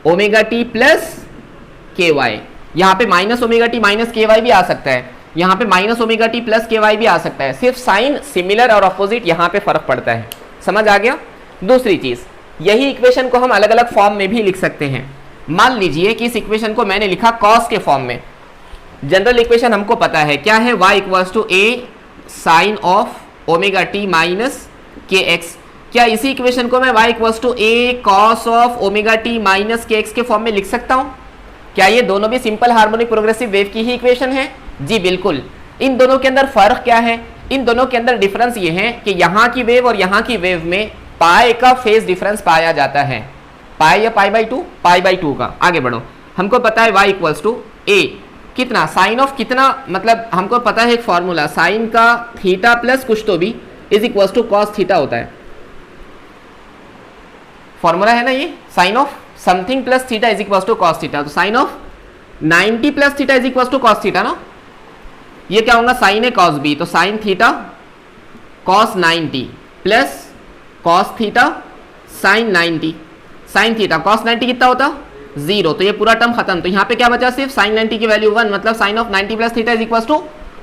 omega t plus k y. यहाँ पे minus omega t minus k y भी आ सकता है, यहाँ पे minus omega t plus k y भी आ सकता है, सिर्फ साइन सिमिलर और अपोजिट यहाँ पे फर्क पड़ता है। समझ आ गया? दूसरी चीज, यही इक्वेशन को हम अलग अलग फॉर्म में भी लिख सकते हैं। मान लीजिए कि इस इक्वेशन को मैंने लिखा कॉस के फॉर्म में। जनरल इक्वेशन हमको पता है क्या है? y equals to a sine of omega t minus k x. क्या इसी इक्वेशन को मैं y equals to a cos of omega t minus k x के फॉर्म में लिख सकता हूं? क्या ये दोनों भी सिंपल हार्मोनिक प्रोग्रेसिव वेव की ही इक्वेशन है? जी बिल्कुल। इन दोनों के अंदर फर्क क्या है? इन दोनों के अंदर डिफरेंस ये है कि यहाँ की वेव और यहाँ की वेव में पाई का फेज डिफरेंस पाया जाता है। पाई या pi by two? Pi by two का। आगे बढ़ो, हमको पता है y इक्वल्स टू a कितना, साइन ऑफ कितना, मतलब हमको पता है एक फॉर्मूला, साइन का थीटा प्लस कुछ तो भी is equals to cos theta होता है। फॉर्मूला है ना ये, sine of something plus theta is equals to cos theta. तो sine of 90 plus theta is equals to cos theta ना। ये क्या होगा? साइन ए कॉस बी, तो sine theta cos 90 plus cos theta sine 90। Sine theta cos 90 कितना होता? 0, तो ये पूरा टर्म खत्म। तो यहाँ पे क्या बचा? सिर्फ साइन 90 की वैल्यू 1, मतलब sine of 90 plus theta is equal to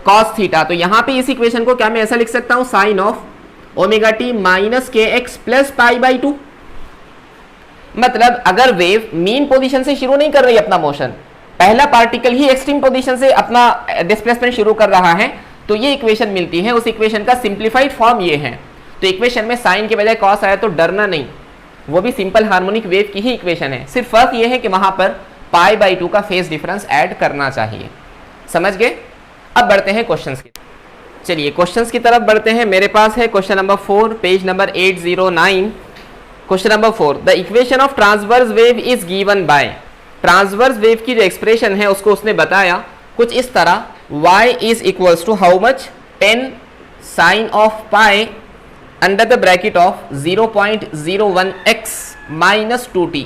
cos theta. तो यहाँ पे इस इक्वेशन को क्या मैं ऐसा लिख सकता हूँ? Sine of omega t minus k x plus pi by two. मतलब अगर वेव मीन पोजीशन से शुरू नहीं कर रही अपना मोशन, पहला पार्टिकल ही एक्सट्रीम पोजीशन से अपना डिस्प्लेसमेंट शुरू कर रहा है, तो ये इक्वेशन मिलती है। उस इक्वेशन का सिंप्लीफाइड फॉर्म ये है। तो इक्वेशन में साइन के बजाय कॉस आया तो डरना नहीं, वो भी सिंपल हार्मोनिक वेव की ही इक्वेशन है। सिर्फ फर्क ये है कि वहां पर पाई बाई टू का फेज डिफरेंस ऐड करना चाहिए। समझ गए? अब बढ़ते हैं क्वेश्चंस की। चलिए क्वेश्चंस की तरफ बढ़ते हैं। मेरे पास है question number 4, page number 809। Question number 4, the equation of transverse wave is given by. Transverse wave की जो एक्सप्रेशन है उसको उसने बताया कुछ इस तरह, y is equals to how much? 10 sine of pi under the bracket of 0.01x minus 2t।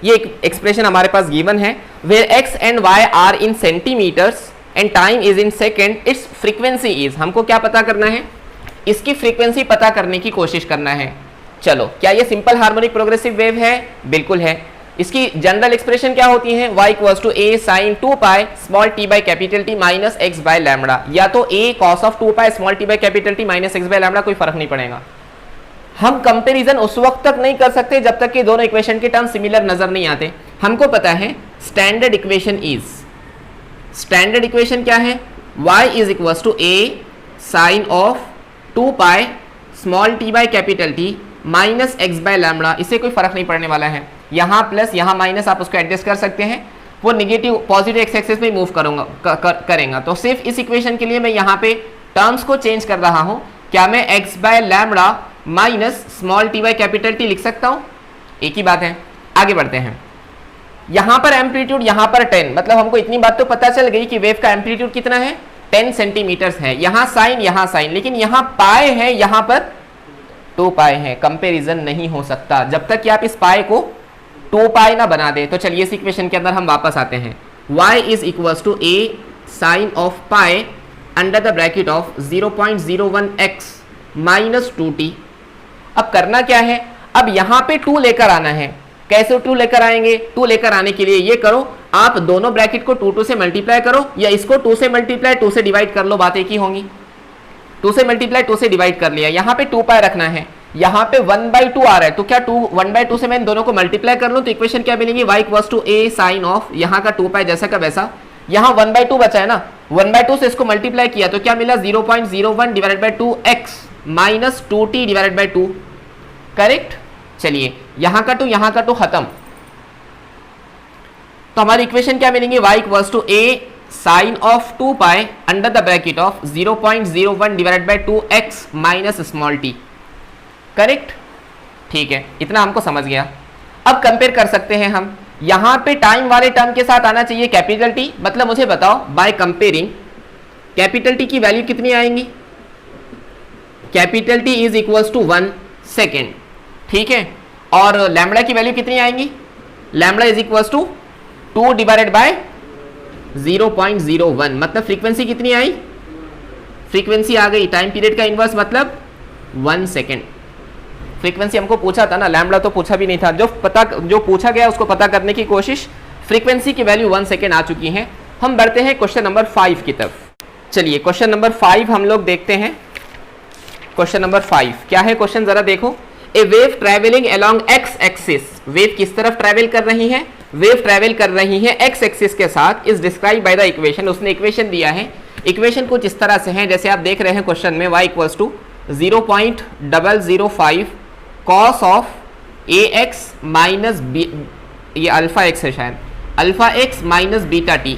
ये एक्सप्रेशन हमारे पास गिवन है, where x and y are in centimetres and time is in second, it's frequency is. हमको क्या पता करना है? इसकी फ्रीक्वेंसी पता करने की कोशिश करना है। चलो, क्या ये सिंपल हार्मोनिक प्रोग्रेसिव वेव है? बिल्कुल है। इसकी जनरल एक्सप्रेशन क्या होती है? y equals to a sine 2 pi small t by capital T minus x by lambda, या तो a cos of 2 pi small t by capital T minus x by lambda, कोई फर्क नहीं पड़ेगा। हम कंपैरिजन उस वक्त तक नहीं कर सकते जब तक कि दोनों इक्वेशन के टर्म सिमिलर नजर नहीं आते। हमको पता है standard equation is, standard equation क्या है? y is equals to a sine of 2 pi small t by capital T minus x by lambda. इससे कोई फर्क नहीं पड़ने वाला है, यहाँ प्लस यहाँ माइनस आप उसको एडजस्ट कर सकते हैं, वो नेगेटिव पॉजिटिव एक्स एक्सिस में मूव करेगा। तो सिर्फ इस इक्वेशन के लिए मैं यहाँ पे टर्म्स को चेंज कर रहा हूँ। क्या मैं x by lambda minus small t by capital T लिख सकता हूँ? एक ही बात है। आगे बढ़ते हैं। यहाँ पर एम्पलीट्यूड, यहाँ पर 10, मतलब हमको इतनी बात तो पता चल गई कि वेव का एम्पलीट्यूड कितना है? 10 सेंटीमीटर्स है। यहाँ साइन, लेकिन यहाँ पाए है, यहाँ पर 2 पाए है। कंपेरिजन नहीं हो सकता जब तक कि आप इस पाए को 2 पाई ना बना दे। तो चलिए इस इक्वेशन के अंदर हम वापस आते हैं। y is equal to a sine of pi under the bracket of 0.01x minus 2t। अब करना क्या है, अब यहां पे 2 लेकर आना है। कैसे 2 लेकर आएंगे, 2 लेकर आने के लिए ये करो, आप दोनों ब्रैकेट को 2 से मल्टीप्लाई करो, या इसको 2 से मल्टीप्लाई 2 से डिवाइड कर लो, बात एक ही होंगी। 2 से मल्टीप्लाई 2 से डिवाइड कर लिया, यहाँ पे 2 पाई रखना है, यहाँ पे 1/2 आ रहा है, तो क्या 1/2 से मैं इन दोनों को मल्टीप्लाई कर लूं तो इक्वेशन क्या मिलेगी, y equals to a sine of यहाँ का 2 पाई जैसा का वैसा, यहाँ 1/2 बचा है ना, 1/2 से इसको मल्टीप्लाई किया तो क्या मिला 0.01 divided by 2x minus 2t divided by 2। Correct. चलिए यहाँ का 2 यहाँ का 2 खत्म, तो हमारी इक्वेशन क्या मिलेंगे, y equals to a sine of 2 pi under the bracket of 0.01 divided by 2x minus small t। Correct. ठीक है, इतना हमको समझ गया। अब कंपेयर कर सकते हैं हम, यहां पे टाइम वाले टर्म के साथ आना चाहिए कैपिटल टी, मतलब मुझे बताओ बाय कंपेयरिंग कैपिटल टी की वैल्यू कितनी आएंगी, capital T is equals to 1 second, ठीक है, और लैम्बडा की वैल्यू कितनी आएंगी, lambda is equals to 2 divided by 0.01, मतलब फ्रीक्वेंसी कितनी आई, फ्रीक्वेंसी आ गई, टाइम पीरियड का इनवर्स मतलब 1 सेकेंड। फ्रीक्वेंसी हमको पूछा था ना, लैम्बडा तो पूछा भी नहीं था, जो पूछा गया उसको पता करने की कोशिश, फ्रीक्वेंसी की वैल्यू 1 सेकेंड आ चुकी है। हम बढ़ते हैं क्वेश्चन नंबर 5 की तरफ। चलिए क्वेश्चन नंबर 5 हम लोग देखते हैं। क्वेश्चन नंबर 5 क्या है, क्वेश्चन जरा देखो। A wave travelling along x axis, wave किस तरफ ट्रेवल कर रही है, वेव ट्रेवल कर रही है एक्स एक्सिस के साथ, is describe by the equation. उसने इक्वेशन दिया है, इक्वेशन कुछ इस तरह से है जैसे आप देख रहे हैं क्वेश्चन में, y equals to 0.005 cos of a x minus b, ये अल्फा एक्स है शायद, alpha x minus beta t,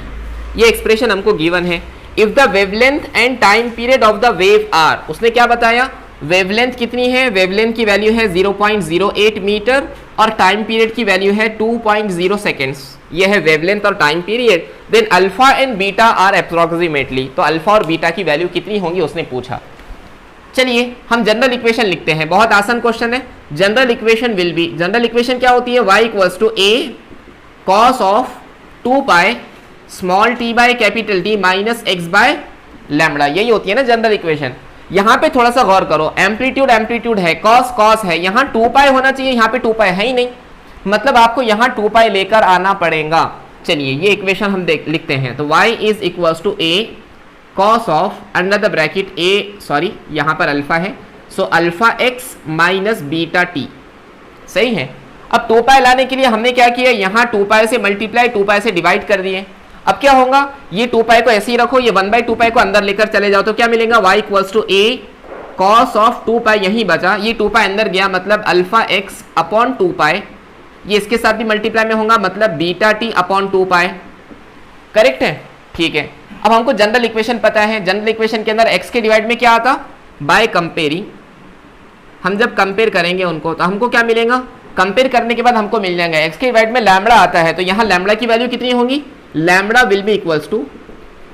ये एक्सप्रेशन हमको गिवन है। If the wavelength and time period of the wave are, उसने क्या बताया, वेवलेंथ कितनी है, वेवलेंथ की वैल्यू है 0.08 मीटर और टाइम पीरियड की वैल्यू है 2.0 सेकेंड्स, ये है वेवलेंथ और time period. Then alpha and beta are approximately, तो अल्फा और बीटा की वैल्यू कितनी होंगी उसने पूछा। चलिए हम जनरल इक्वेशन लिखते हैं, बहुत आसान क्वेश्चन है। General equation will be, general equation क्या होती है, y equals to a cos of 2 pi small t by capital T minus x by lambda, यही होती है ना जनरल इक्वेशन। यहाँ पे थोड़ा सा गौर करो, एम्पलीट्यूड एम्पलीट्यूड है, cos cos है, यहाँ 2 पाई होना चाहिए, यहाँ पे 2 पाई है ही नहीं, मतलब आपको यहाँ 2 पाई लेकर आना पड़ेगा। चलिए ये इक्वेशन हम लिखते हैं, तो y is equals to a cos of under the bracket a, sorry यहाँ पर अल्फा है, so alpha x minus beta t, सही है। अब 2 पाई लाने के लिए हमने क्या किया, यहाँ 2 पाई से मल्टीप्लाई 2 पाई से डिवाइड कर दिए। अब क्या होगा, ये 2 पाई को ऐसे ही रखो, ये 1/2 पाई को अंदर लेकर चले जाओ, तो क्या मिलेगा, y equals to a cos of 2 pi, यही बचा, ये 2 पाई अंदर गया, मतलब अल्फा एक्स अपॉन 2 पाई, ये इसके साथ भी मल्टीप्लाई में होगा, मतलब बीटा टी अपॉन 2 पाई। करेक्ट है, ठीक है। अब हमको जनरल इक्वेशन पता है, जनरल इक्वेशन के अंदर x के डिवाइड में क्या आता, बाय कंपेयरिंग, हम जब कंपेयर करेंगे उनको तो हमको क्या मिलेगा, कंपेयर करने के बाद हमको मिल जाएगा x के डिवाइड में लैम्बडा आता है, तो यहाँ लैम्बडा की वैल्यू कितनी होगी, lambda will be equals to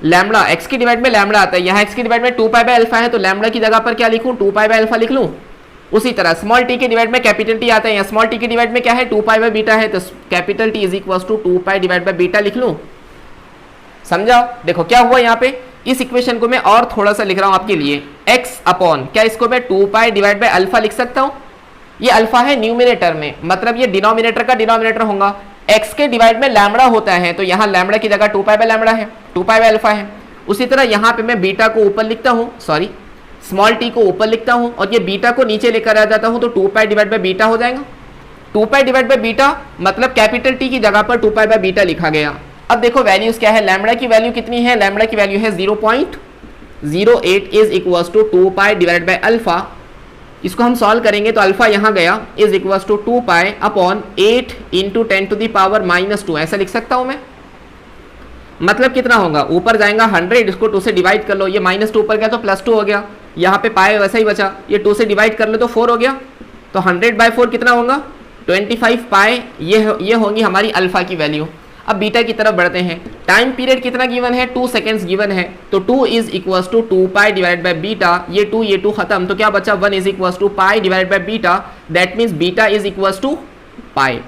lambda, x के डिवाइड में लैम्बडा आता है, यहाँ x के डिवाइड में 2 पाई बाय अल्फा है, तो लैम्बडा की जगह पर क्या लिखूं, 2 पाई बाय अल्फा लिख लूं। उसी तरह स्मॉल t के डिवाइड में कैपिटल T आता है, यहाँ स्मॉल t के डिवाइड में क्या है, 2 पाई बाय बीटा है, तो capital T is equals to 2 pi divide by beta लिख लूं। समझाओ, देखो क्या हुआ यहाँ पे, इस इक्वेशन को मैं और थोड़ा सा लिख रहा हूं आपके लिए, x अपॉन, क्या इसको मैं 2 पाई डिवाइड बाय अल्फा लिख सकता हूं, ये अल्फा है न्यूमिनेटर में, मतलब ये डिनोमिनेटर का डिनोमिनेटर होगा, x के डिवाइड में लैम्बडा होता है, तो यहाँ लैम्बडा की जगह 2 पाई बाय लैम्बडा है, 2 पाई बाय अल्फा है। उसी तरह यहाँ पे मैं बीटा को ऊपर लिखता हूँ, सॉरी स्मॉल t को ऊपर लिखता हूँ, और ये बीटा को नीचे लेकर आ जाता हूँ, तो 2 पाई डिवाइड बाय बीटा हो जाएगा। 2 पाई डिवाइड बाय बीटा मतलब कैपिटल T की जगह पर 2 पाई बाय बीटा लिखा गया। अब देखो वैल्यूज क्या है, लैम्बडा की वैल्यू कितनी है, लैम्बडा की वैल्यू है 0.08 is equals to 2 pi divide by alpha. इसको हम सॉल्व करेंगे तो अल्फा यहाँ गया is equals to 2 pi upon 8 into 10 to the power -2, ऐसा लिख सकता हूँ मैं। मतलब कितना होगा, ऊपर जाएगा 100, इसको 2 से डिवाइड कर लो, ये -2 ऊपर गया तो +2 हो गया, यहाँ पे पाई वैसा ही बचा, ये 2 से डिवाइड कर लो तो 4 हो गया, तो 100/4 कितना होगा, 25 पाई, ये होगी हमारी अल्फा की वैल्यू। अब बीटा की तरफ बढ़ते हैं, टाइम पीरियड कितना गिवन है, 2 सेकेंड्स गिवन है, तो 2 is equals to 2 pi divide by beta, ये 2 खत्म, तो क्या बचा, 1 is equals to pi divide by beta, that means beta is equals to pi.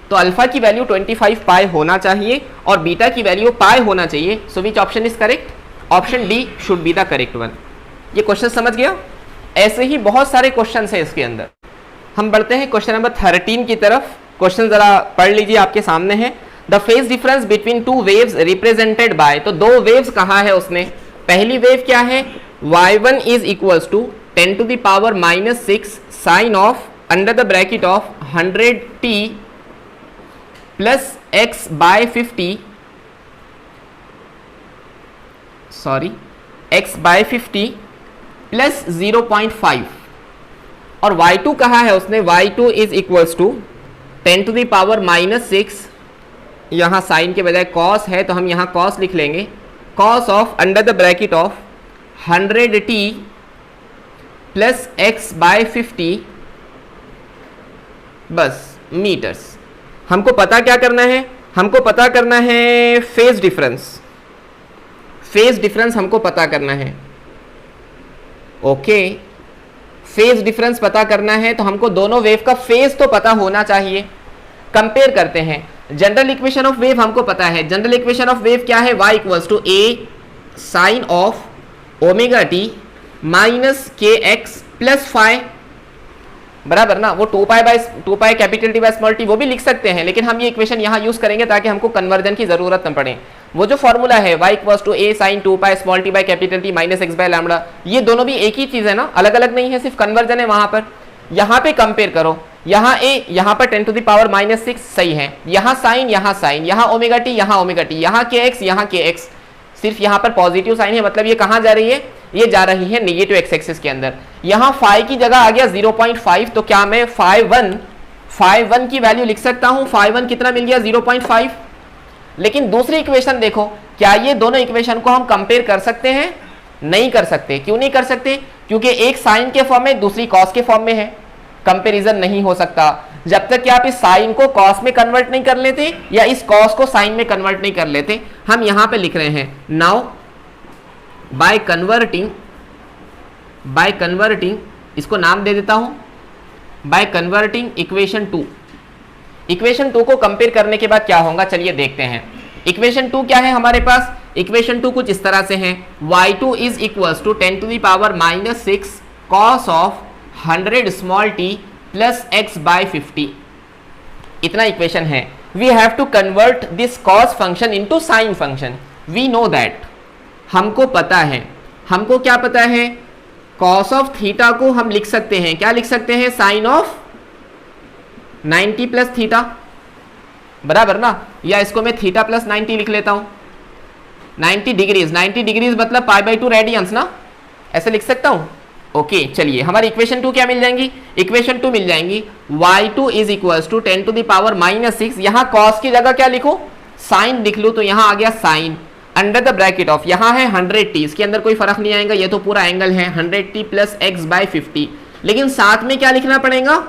तो तो अल्फा की वैल्यू 25 पाई होना चाहिए और बीटा की वैल्यू पाई होना चाहिए। So which option is correct? Option D should be the correct one. ये क्वेश्चन समझ गया? ऐसे ही बहुत सारे क्वेश्चन है इसके अंदर। हम बढ़ते हैं क्वेश्चन नंबर 13 की तरफ। क्वेश्चन जरा पढ़ लीजिए, आपके सामने है। The phase difference between two waves represented by, तो दो वेव्स कहा है उसने। पहली वेव क्या है? y1 is equals to 10 to the power -6 sine of under the bracket of 100t plus x by 50, sorry x by 50 plus 0.5। और y2 कहा है उसने, y2 is equals to 10 to the power -6, यहाँ साइन के बजाय cos है तो हम यहाँ कॉस लिख लेंगे, cos of under the bracket of 100t plus x by 50 बस मीटर्स। हमको पता क्या करना है? हमको पता करना है फेज डिफरेंस। फेज डिफरेंस हमको पता करना है। ओके, फेज डिफरेंस पता करना है तो हमको दोनों वेव का फेज तो पता होना चाहिए। कंपेयर करते हैं। जनरल इक्वेशन ऑफ वेव हमको पता है। जनरल इक्वेशन ऑफ वेव क्या है? y equals to a sine of omega t minus k x plus phi, बराबर ना। वो 2 पाई capital T by small t वो भी लिख सकते हैं, लेकिन हम ये इक्वेशन यहाँ यूज करेंगे ताकि हमको कन्वर्जन की जरूरत न पड़े। वो जो फॉर्मूला है y equals to a sine 2 pi small t by capital T minus x by lambda, ये दोनों भी एक ही चीज है ना, अलग अलग नहीं है, सिर्फ कन्वर्जन है वहां पर। यहाँ पे कंपेयर करो, यहाँ a, यहाँ पर 10 to the power -6 सही है, यहाँ साइन, यहाँ ओमेगा टी, यहाँ ओमेगा टी, यहाँ के एक्स, यहाँ के एक्स, सिर्फ यहाँ पर पॉजिटिव साइन है, मतलब ये कहाँ जा रही है? ये जा रही है नेगेटिव एक्स एक्सिस के अंदर। यहाँ फाई की जगह आ गया 0.5, तो क्या मैं फाई वन की वैल्यू लिख सकता हूँ? फाई वन कितना मिल गया? 0.5। लेकिन दूसरी इक्वेशन देखो, क्या ये दोनों इक्वेशन को हम कंपेयर कर सकते हैं? नहीं कर सकते। क्यों नहीं कर सकते? क्योंकि एक साइन के फॉर्म में, दूसरी कॉस के फॉर्म में है। कंपैरिजन नहीं हो सकता जब तक कि आप इस साइन को कॉस में कन्वर्ट नहीं कर लेते या इस कॉस को साइन में कन्वर्ट नहीं कर लेते। हम यहां पे लिख रहे हैं नाउ बाय कन्वर्टिंग, इसको नाम दे देता हूं बाय कन्वर्टिंग इक्वेशन 2। इक्वेशन 2 को कंपेयर करने के बाद क्या होगा, चलिए देखते हैं। इक्वेशन 2 क्या है हमारे पास? इक्वेशन 2 कुछ इस तरह से है, y2 is equals to 10 to the power -6 cos of 100 small t plus x by 50। इतना इक्वेशन है। We have to convert this cos function into sine function. We know that, हमको पता है। हमको क्या पता है? cos ऑफ थीटा को हम लिख सकते हैं, क्या लिख सकते हैं? साइन ऑफ 90 प्लस थीटा, बराबर ना। या इसको मैं थीटा प्लस 90 लिख लेता हूं। 90 डिग्रीज मतलब π/2 रेडियंस ना, ऐसे लिख सकता हूं। ओके, चलिए हमारी इक्वेशन 2 क्या मिल जाएंगी? इक्वेशन 2 मिल जाएंगी y2 is equals to 10 to the power -6। यहाँ cos की जगह क्या लिखो? साइन लिख लो, तो यहाँ आ गया sine under the bracket of, यहाँ है 100t, इसके अंदर कोई फर्क नहीं आएगा, ये तो पूरा एंगल है 100t प्लस x बाय 50। लेकिन साथ में क्या लिखना पड़ेगा?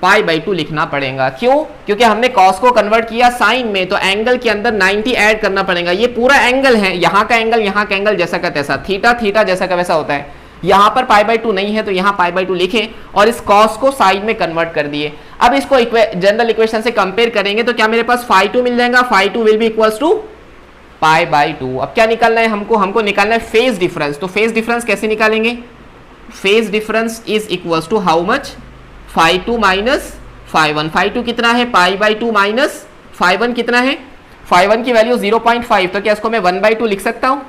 π/2 लिखना पड़ेगा। क्यों? क्योंकि हमने cos को कन्वर्ट किया साइन में, तो एंगल के अंदर 90 ऐड करना पड़ेगा। ये पूरा एंगल है, यहाँ का एंगल जैसा का तैसा, थीटा जैसा का वैसा होता है। यहाँ पर π/2 नहीं है तो यहाँ π/2 लिखे और इस cos को साइन में कन्वर्ट कर दिए। अब इसको जनरल इक्वेशन से कंपेयर करेंगे तो क्या मेरे पास φ2 मिल जाएगा? φ2 विल बी इक्वल्स टू π/2। अब क्या निकालना है हमको निकालना है फेज डिफरेंस। तो फेज डिफरेंस कैसे निकालेंगे? Phase difference is equals to how much? φ2 minus φ1। φ2 कितना है? π/2 माइनस φ1 कितना है? φ1 की वैल्यू 0.5, तो क्या इसको मैं 1/2 लिख सकता हूं?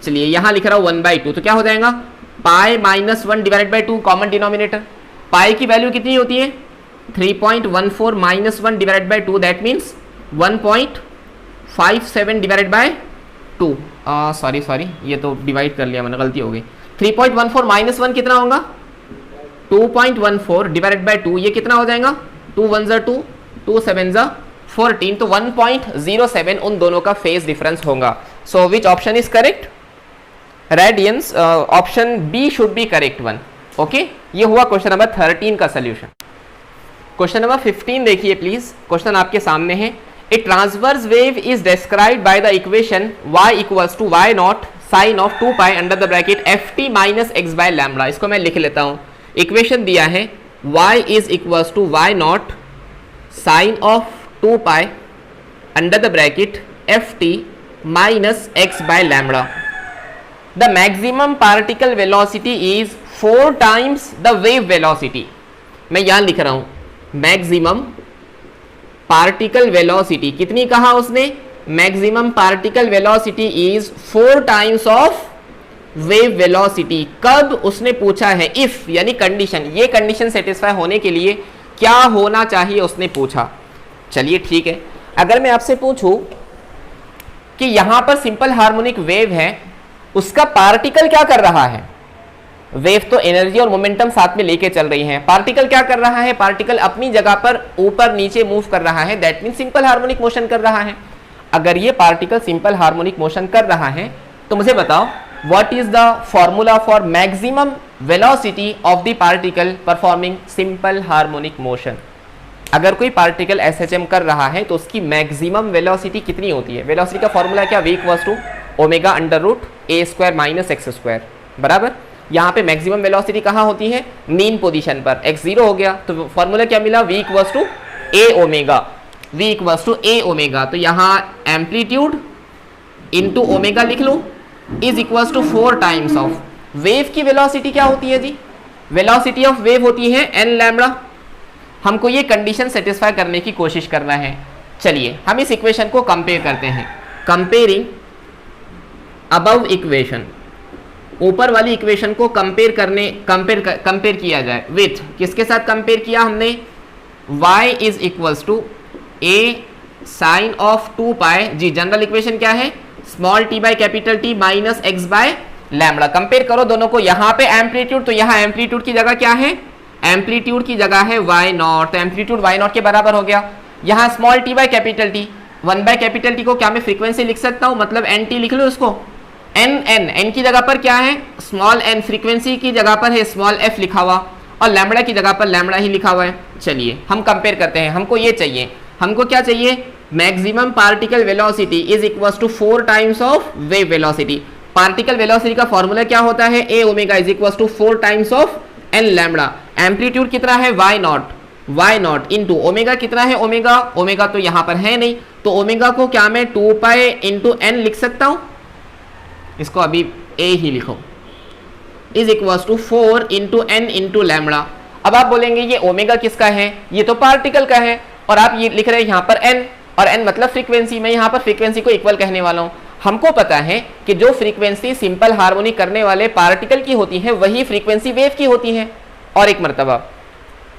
चलिए यहां लिख रहा हूं 1/2, तो क्या हो जाएगा? Pi minus 1 divide by 2, common denominator. Pi की वैल्यू कितनी होती है? 3.14 minus 1 divide by 2, that means 1.57 divide by 2। Sorry ये तो डिवाइड कर लिया मैंने, गलती हो गई। 3.14 माइनस 1 कितना होगा? 2.14 डिवाइडेड बाय 2, ये कितना हो जाएगा? 2 1 ज़ा 2, 2 7 ज़ा 14, तो 1.07 उन दोनों का फेज डिफरेंस होगा। So which option is correct? Radians, option B should be correct one. Okay, ये हुआ क्वेश्चन नंबर 13 का सोल्यूशन। क्वेश्चन नंबर 15 देखिए प्लीज, क्वेश्चन आपके सामने है। A transverse wave is described by the equation y equals to y not sine of 2 pi under the bracket ft minus x by lambda. इसको मैं लिख लेता हूं। इक्वेशन दिया है y is equals to y not sine of 2 pi under the bracket f t minus x by lambda. The maximum particle velocity is 4 times the wave velocity. मैं यहां लिख रहा हूं मैक्सिमम पार्टिकल वेलोसिटी कितनी कहा उसने, maximum particle velocity is 4 times of wave velocity. कब उसने पूछा है, इफ यानी कंडीशन, ये कंडीशन सेटिस्फाई होने के लिए क्या होना चाहिए उसने पूछा। चलिए ठीक है, अगर मैं आपसे पूछूं कि यहां पर सिंपल हार्मोनिक वेव है, उसका पार्टिकल क्या कर रहा है। वेव तो एनर्जी और मोमेंटम साथ में लेके चल रही है, पार्टिकल क्या कर रहा है, पार्टिकल अपनी जगह पर ऊपर नीचे मूव कर रहा है, that mean simple harmonic motion कर रहा है। अगर ये पार्टिकल सिंपल हार्मोनिक मोशन कर रहा है तो मुझे बताओ what is the formula for maximum velocity of the particle performing simple harmonic motion. अगर कोई पार्टिकल एसएचएम कर रहा है तो उसकी मैक्सिमम वेलोसिटी कितनी होती है। वेलोसिटी का फॉर्मूला क्या, v equals to omega under root a square minus x square, बराबर। यहाँ पे मैक्सिमम वेलोसिटी कहाँ होती है, मीन पोजीशन पर। x 0 हो गया तो फॉर्मूला क्या मिला, v equals to a omega, v equals to a omega. तो यहाँ एम्पलीट्यूड इंटू ओमेगा लिख लो is equals to 4 times of wave की वेलोसिटी क्या होती है जी, वेलोसिटी ऑफ वेव होती है n लैम्बडा। हमको ये कंडीशन सेटिस्फाई करने की कोशिश करना है। चलिए हम इस इक्वेशन को कंपेयर करते हैं। कंपेयरिंग अबव इक्वेशन, ऊपर वाली इक्वेशन को कंपेयर किया जाए विथ किसके साथ कंपेयर किया हमने, y is equals to a sine of 2 pi जी। जनरल इक्वेशन क्या है, small t by capital T minus x by lambda. Compare करो दोनों को, यहाँ पे एम्पलीट्यूड, तो यहाँ एम्पलीट्यूड की जगह क्या है, एम्पलीट्यूड की जगह है y नॉट, तो एम्पलीट्यूड y नॉट के बराबर हो गया। यहाँ small t by capital T, 1 by capital T को क्या मैं फ्रीक्वेंसी लिख सकता हूँ, मतलब nt लिख लो इसको। n की जगह पर क्या है, स्मॉल n, फ्रीक्वेंसी की जगह पर है स्मॉल f लिखा हुआ, और लैम्बडा की जगह पर लैम्बडा ही लिखा हुआ है। चलिए हम कंपेयर करते हैं। हमको ये चाहिए, हमको क्या चाहिए, maximum particle velocity is equals to 4 times of wave velocity. Particle velocity का फॉर्मूला क्या होता है, a omega is equals to 4 times of n lambda. Amplitude कितना है, y नॉट इंटू ओमेगा कितना है, ओमेगा तो यहाँ पर है नहीं, तो ओमेगा को क्या मैं 2 पाई इंटू एन लिख सकता हूँ, इसको अभी a ही लिखो, is equals to 4 into n into lambda. अब आप बोलेंगे ये ओमेगा किसका है, ये तो पार्टिकल का है, और आप ये लिख रहे हैं यहाँ पर n, और n मतलब फ्रीक्वेंसी। मैं यहाँ पर फ्रीक्वेंसी को इक्वल कहने वाला हूँ। हमको पता है कि जो फ्रीक्वेंसी सिंपल हार्मोनिक करने वाले पार्टिकल की होती है वही फ्रीक्वेंसी वेव की होती है। और एक मर्तबा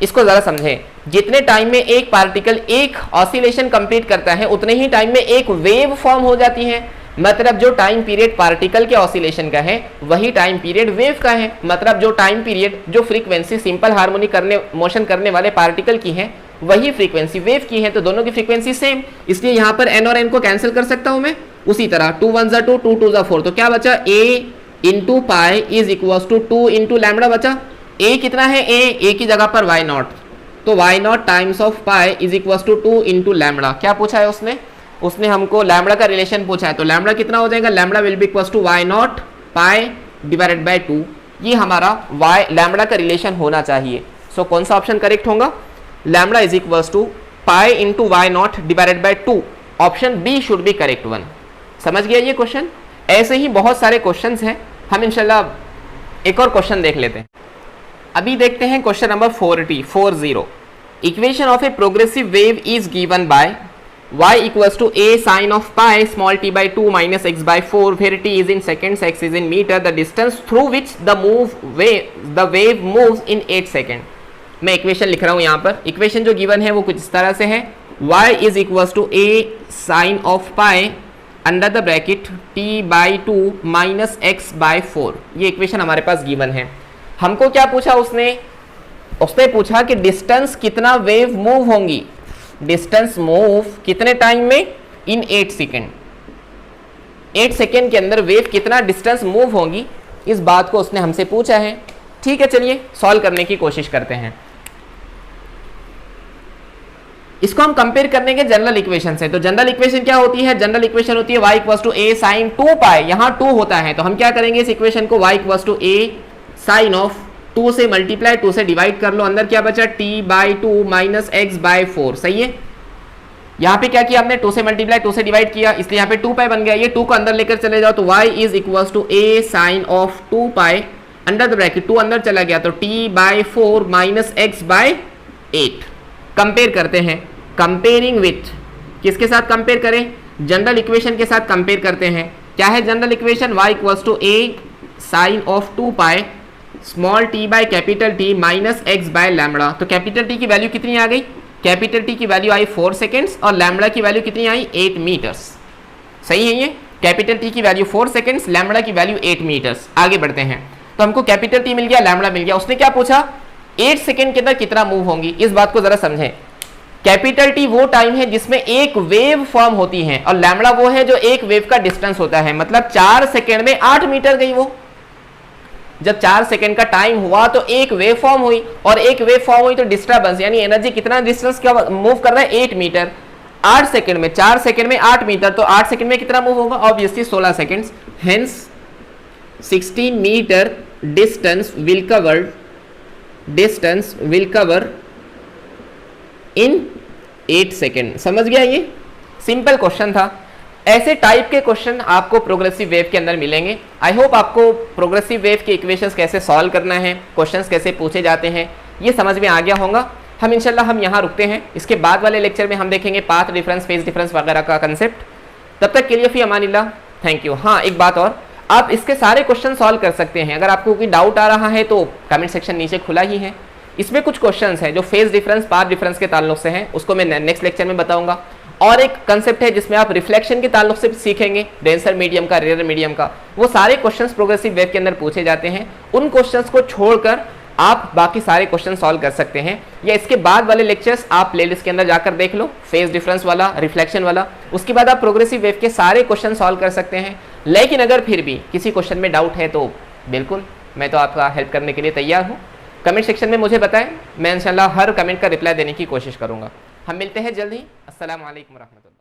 इसको जरा समझें, जितने टाइम में एक पार्टिकल एक ऑसिलेशन कंप्लीट करता है उतने ही टाइम में एक वेव फॉर्म हो जाती है। मतलब जो टाइम पीरियड पार्टिकल के ऑसिलेशन का है वही टाइम पीरियड वेव का है। मतलब जो टाइम पीरियड, जो फ्रीक्वेंसी सिंपल हार्मोनिक मोशन करने वाले पार्टिकल की है वही फ्रीक्वेंसी वेव की है, तो दोनों की फ्रीक्वेंसी सेम, इसलिए यहाँ पर n और n को कैंसिल कर सकता हूँ मैं। उसी तरह 2 1 2 2 2 4, तो क्या बचा, a into pi is equals to 2 into lambda बचा। a कितना है, a की जगह पर y नॉट, तो y naught times of pi is equals to 2 into lambda. क्या पूछा है उसने हमको लैम्बडा का रिलेशन पूछा है, तो लैम्बडा कितना हो जाएगा, lambda will be equals to y naught pi divided by 2। ये हमारा y लैम्बडा का रिलेशन होना चाहिए। सो कौन सा ऑप्शन करेक्ट होगा, lambda is equals to pi into y naught divided by 2। Option B should be correct one. समझ गया ये क्वेश्चन। ऐसे ही बहुत सारे क्वेश्चंस हैं, हम इंशाल्लाह एक और क्वेश्चन देख लेते हैं। अभी देखते हैं question number 40। Equation of a progressive wave is given by y equals to a sin of pi small t by 2 minus x by 4 where t is in seconds, x is in meter, the distance through which the wave moves in 8 second. मैं equation लिख रहा हूँ यहाँ पर। Equation जो given है वो कुछ इस तरह से है, y is equals to a sin of pi under the bracket t by 2 minus x by 4। ये इक्वेशन हमारे पास गिवन है। हमको क्या पूछा उसने पूछा कि डिस्टेंस कितना वेव मूव होंगी, डिस्टेंस मूव कितने टाइम में, इन 8 सेकेंड। 8 सेकेंड के अंदर वेव कितना डिस्टेंस मूव होंगी, इस बात को उसने हमसे पूछा है। ठीक है, चलिए सॉल्व करने की कोशिश करते हैं। इसको हम कंपेयर करने के जनरल इक्वेशन से। तो जनरल इक्वेशन क्या होती है, जनरल इक्वेशन होती है y equals to a sin 2 pi, यहाँ 2 होता है, तो हम क्या करेंगे इस इक्वेशन को y equals to a sin of 2 से मल्टीप्लाई, 2 से डिवाइड कर लो, अंदर क्या बचा t/2 माइनस x/4, सही है। यहाँ पे क्या किया हमने, 2 से मल्टीप्लाई 2 से डिवाइड किया, इसलिए यहाँ पे 2 पाई बन गया। ये 2 को अंदर लेकर चले जाओ तो y is equal to a sine of 2 pi under the bracket, 2 अंदर चला गया तो t/4 माइनस x/8। कंपेयर करते हैं, कंपेयरिंग विथ, किसके साथ कंपेयर करें, जनरल इक्वेशन के साथ कंपेयर करते हैं। क्या है general equation, y equals to a sine of 2 pi small t by capital T minus x/λ। तो कैपिटल T की वैल्यू कितनी आ गई, कैपिटल T की वैल्यू आई 4 सेकेंड्स और लैम्बडा की वैल्यू कितनी आई 8 मीटर्स, सही है। ये कैपिटल T की वैल्यू 4 सेकेंड्स, लैम्बडा की वैल्यू 8 मीटर्स। आगे बढ़ते हैं, तो हमको कैपिटल T मिल गया, लैम्बडा मिल गया। उसने क्या पूछा, 8 सेकेंड के अंदर कितना मूव होंगी। इस बात को जरा समझें, कैपिटल T वो टाइम है जिसमें एक वेव फॉर्म होती है और लैम्बडा वो है जो एक वेव का डिस्टेंस होता है, मतलब 4 सेकेंड में 8 मीटर गई वो। जब 4 सेकेंड का टाइम हुआ तो एक वेव फॉर्म हुई, और एक वेव फॉर्म हुई तो डिस्टर्बेंस यानी एनर्जी कितना डिस्टेंस का मूव कर रहा है 8 मीटर। 8 सेकेंड में, 4 सेकेंड में 8 मीटर, तो 8 सेकेंड में कितना मूव होगा, obviously 16 seconds. Hence 16 metre distance will cover in 8 second. समझ गया, ये सिंपल क्वेश्चन था। ऐसे टाइप के क्वेश्चन आपको प्रोग्रेसिव वेव के अंदर मिलेंगे। आई होप आपको प्रोग्रेसिव वेव के इक्वेशंस कैसे सॉल्व करना है, क्वेश्चंस कैसे पूछे जाते हैं, ये समझ में आ गया होगा। हम इंशाल्लाह हम यहाँ रुकते हैं, इसके बाद वाले लेक्चर में हम देखेंगे पाथ डिफरेंस, फेज डिफरेंस वगैरह का कंसेप्ट। तब तक के लिए फी अमानिल्लाह, थैंक यू। हाँ, एक बात और, आप इसके सारे क्वेश्चन सॉल्व कर सकते हैं। अगर आपको कोई डाउट आ रहा है तो कमेंट सेक्शन नीचे खुला ही है। इसमें कुछ क्वेश्चंस हैं जो फेज डिफरेंस, पाथ डिफरेंस के ताल्लुक से हैं, उसको मैं नेक्स्ट लेक्चर में बताऊंगा। और एक कंसेप्ट है जिसमें आप रिफ्लेक्शन के ताल्लुक से सीखेंगे, डेंसर मीडियम का, रेयर मीडियम का। वो सारे क्वेश्चंस प्रोग्रेसिव वेव के अंदर पूछे जाते हैं। उन क्वेश्चंस को छोड़कर आप बाकी सारे क्वेश्चन सॉल्व कर सकते हैं, या इसके बाद वाले लेक्चर्स आप प्लेलिस्ट के अंदर जाकर देख लो, फेज डिफरेंस वाला, रिफ्लेक्शन वाला। उसके बाद आप प्रोग्रेसिव वेव के सारे क्वेश्चन सॉल्व कर सकते हैं। लेकिन अगर फिर भी किसी क्वेश्चन में डाउट है तो बिल्कुल मैं तो आपका हेल्प करने के लिए तैयार हूँ। कमेंट सेक्शन में मुझे बताएं, मैं इंशाल्लाह हर कमेंट का रिप्लाई देने की कोशिश करूँगा। हम मिलते हैं जल्द ही। अस्सलाम वालेकुम रहमतुल्लाह।